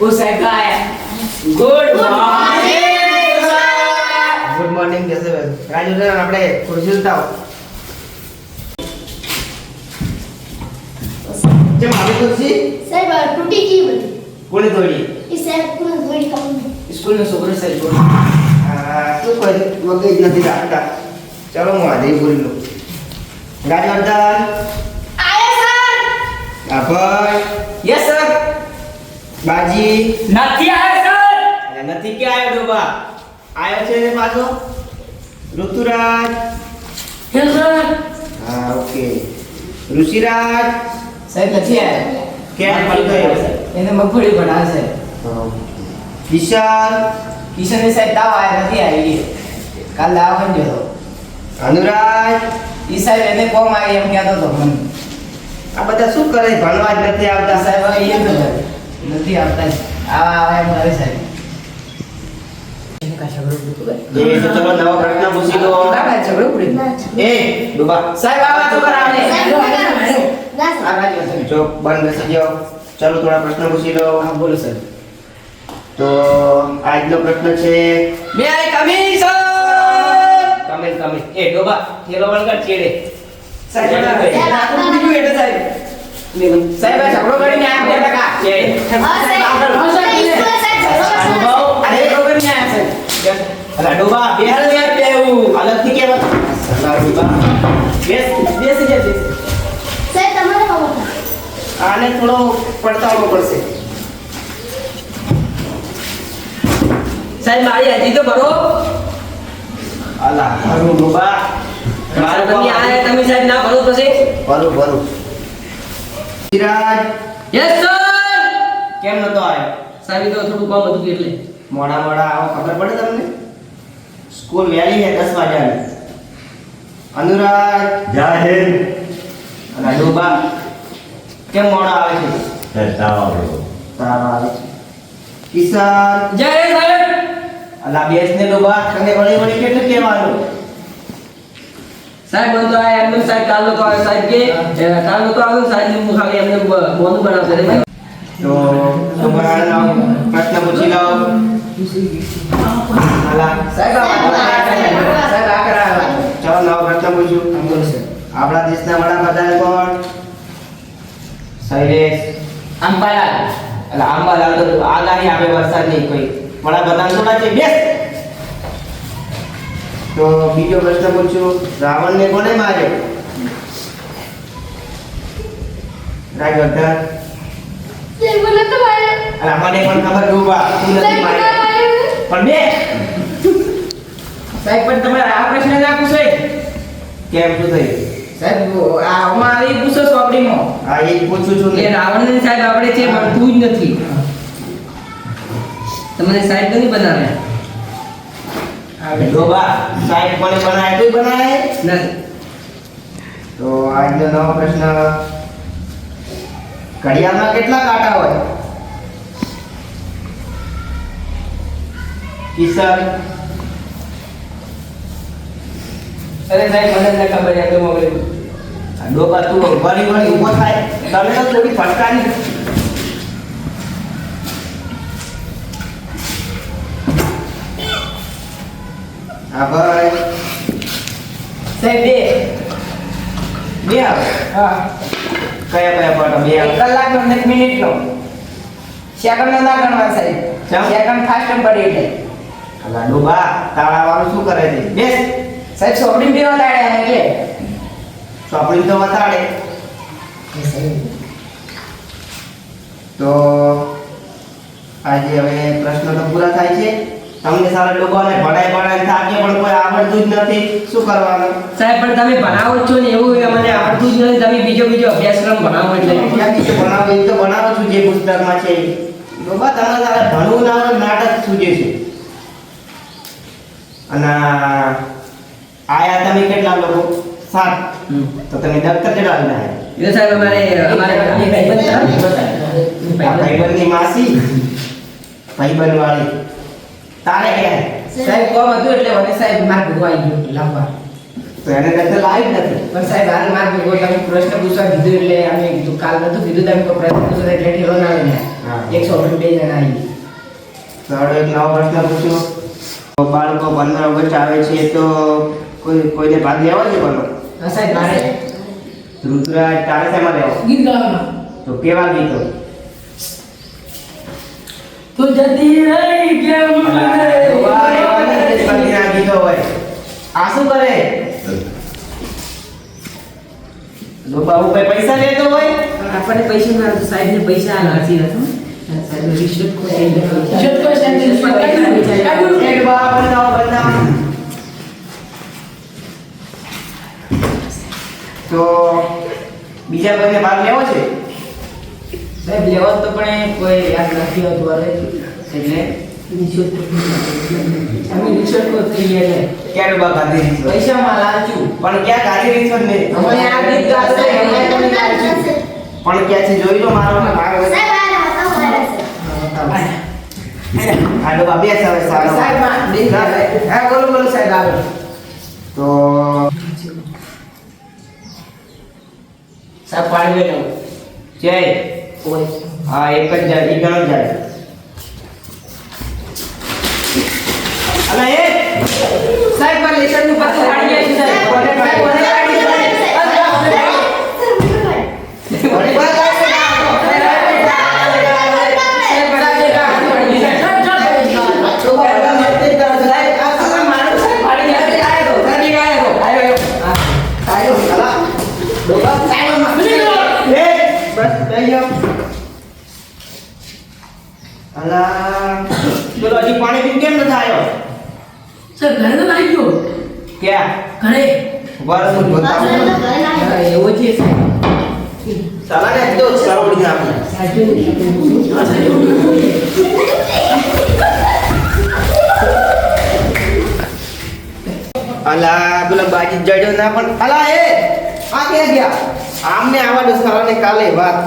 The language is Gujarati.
उसे guy good morning good morning જશે રાજુ સર આપણે ખુરશી ઉઠાવો જેમ આવી ખુરશી સાહેબ તૂટી ગઈ બધી કોણે તોડી એ સાહેબ કોણ જોઈ કામ स्कूल में सुपर से बोल શું કોઈ વગેજ નથી રાખતા ચલો હું આજે બોલી લઉં રાજવર્ધન આયા સર આભાર यस सर બાજી નથી આયા સર અરે નથી કે આયો ડોબા આયો છે ને પાછો ઋતુરાજ यस सर હા ઓકે ઋષિરાજ साहब નથી આયા કેમ પડી ગયો એને મગફળી બનાવે છે વિશાલ કિશન ને સાહેબ દાવ આયા નથી આવી કાલ દાવ બન ગયો અનુરાજ ઈ સાહેબ એને કોમ આવી એમ કહેતો તો મને આ બધા શું કરે ભણવા જ નથી આવતા સાહેબ હવે એ તો નથી આવતા આવા એમ કરે સાહેબ એને કા ઝઘડો પૂછતો જે તો ચલો નવો પ્રશ્ન પૂછી લો કાકા ઝઘડો પૂછતો એ ડોબા સાહેબ આવા તો કરાવે ના આ રાજ્ય જો બંધ બેસી જાઓ ચલો થોડા પ્રશ્ન પૂછી લો હા બોલો સર તો આજનો પ્રશ્ન છે મે આઈ કમિંગ સર કમેન્ટ એ ડોબા થેલો વળગર ચેડે સાહેબ આપણું બીજું એટલે સાહેબ સાહેબ આ ઝઘડો કરીને આયા બે ટકા છે હા સાહેબ અરે ઝઘડો કરીને આયા છે અલા ડોબા બે યાર બેવું અલગથી કેમ અલા ડોબા બેસી જજે સાહેબ તમારે ખબર આને થોડો પડતાવવો પડશે સાહેબ મારી હજી તો ભરો અલા હરું ડોબા મારા તમે આયા તમે સાહેબ ના ભરો પછી ભરું સિરાજ યસ સર કેમ નતો આવ્યો સાહેબ તો થોડું કામ હતું એટલે મોડા આવો ખબર પડે તમને સ્કૂલ વહેલી છે 10 વાગ્યાની અનુરાગ જાહેર અને ડોબા કેમ મોડા આવે છે તાવ તાવ આવે છે કિશન જય સાહેબ અલા બેસ ને ડોબા તને વળી કેટલું કહેવાનું સાહેબ મને તો આ એમને સાહેબ કાલનો તો આવે સાહેબ કે કાલનો તો આવે સાહેબ હું ખાલી એમને બોનું બનાવશે રે તો તમારા પ્રશ્ન પૂછી લો અલા સાહેબ સાહેબ આ કરાવે ચલો નવો પ્રશ્ન પૂછ્યું બોલશે આપણા દેશના વડાપ્રધાન કોણ શૈલેષ અંબાલાલ અલા આંબાલાલ તો આગાહી આપે વરસાદની કોઈ વડાપ્રધાન થોડા છે બેસ તો બીજો પ્રશ્ન પૂછ્યું રાવણને કોને માર્યો રાજવર્ધન સાહેબ મને તો મારે અલા મને પણ ખબર ડૂબા તું નથી માર્યો પણ બે સાહેબ પણ તમારે આ પ્રશ્ન ના પૂછાય કેમ શું થયું સાહેબ આ અમારી પૂછો ચોપડીમાં હા એ જ પૂછું છું એ ને રાવણને સાહેબ આપણે છે ભણતું જ નથી તમને સાહેબ નથી બનાવ્યા ડોબા સાહેબ કોને બનાય તું બનાય નથી તો આજનો નવો પ્રશ્ન ઘડિયાળમાં કેટલા કાંટા હોય કિશન અરે સાહેબ મને ન ખબર યાર તો મગજ આ ડોબા તું વળી ઊભો થાય તમે તો થોડી ફટકારી હા ભાઈ સાહેબ બે આવે હા કયા પાટા બે એક કલાક નો 1 મિનિટ નો સેકન્ડ નો ના ગણવા સાહેબ ચમ? સેકન્ડ ફાસ્ટ પડી એટલે અલા ડોબા તાળા વાળું શું કરે છે બેસ સાહેબ સોપડી બે વટાડ્યા એટલે ચોપડી તો બતાડે તો આજે હવે પ્રશ્નો તો પૂરા થાય છે તમને સારા લોકોને ભણાય થાકે પણ કોઈ આવડતું જ નથી શું કરવાનું સાહેબ પણ તમે ભણાવો જ છો ને એવું મને આવડતું જ નથી તમે બીજો અભ્યાસક્રમ ભણાવો એટલે ક્યાં બીજું ભણાવો એ તો ભણાવો છું જે પુસ્તકમાં છે લોબા તમારે સારા ભણવું ના આવે નાટક સૂજે છે અને આયા તમે કેટલા લોકો 7 તો તમે દફતર કેટલા લઈને એટલે સાહેબ અમારે ભાઈબંધની માસી ભાઈબંધ વાળી તારે ક્યાં સાહેબ કોમ હતું એટલે મને સાહેબ માર ભૂવા આવી ગયું લાંબા તો તો એને કરતા લાવી જ નથી. પણ સાહેબ હાલ માર્ગ કોઈ તમે પ્રશ્ન પૂછવા કીધું એટલે અમે કીધું કાલ નતું કીધું તમે કોઈ પ્રશ્ન પૂછો એટલે ઠેલો ના આવે ને હા. 102 જણા આવી તો હવે એક નવો પ્રશ્ન પૂછો. તો બાળકો 15 ઓગસ્ટ આવે છે તો કોઈને ભાગ લેવો છે કોનો? હા સાહેબ મારે રુદ્રાજ તારે શેમાં લેવો? ગીત ગાવાના તો કેવા ગીતો? તો જતી રહી કેમ વાહ, એવા નથી દેશભક્તિના ગીતો હોય. આ શું કરે? બાબુ કઈ પૈસા લેતો હોય? આપણને પૈસા ના તો સાહેબ ને પૈસા આલાતી હતો સાહેબ રિશ્વત કોઈ એક બા બનાવો. તો બીજા કોઈને ભાગ લેવો છે? સાહેબ લેવા તો પણ કોઈ યાદ નથી આવતું હવે એટલે રિશ્વત અમે રિશ્વત કો થઈ ગયા ક્યારે બા ગાંધી રીત હોય? પૈસા માં લાલચું પણ ક્યાં ગાંધી રીત હોય ને? અમે આ ગીત ગાતો હોય, અમે તમને લાલચું પણ ક્યાં છે જોઈ લો મારો ભાગ હોય. સાહેબ આ હતા મારે છે આડો અભ્યાસ આવે સારો. સાહેબ માં હા બોલો બોલો સાહેબ આવે તો સાહેબ પાડવે લો જય કોઈ હા એક જ જાય ઈ ગણો જાય. અલા એ સાહેબ પર લેસન નું પત્તું પાડી જાય છે સાહેબ કોને સાહેબ કોને પાડી જાય ઘણી વાર પેલો હજી પાણી પીને કેમ નથી આવ્યો? સર ઘરે તો લાગી ગયો ક્યાં? ઘરે વરસું જોતા એવો છે સાલા ને તો સરોડી આપણે. અલા પેલો બાજી જડ્યો ના પણ અલા એ આ ક્યાં ગયા? આમને આવા દો સાલા ને કાલે વાત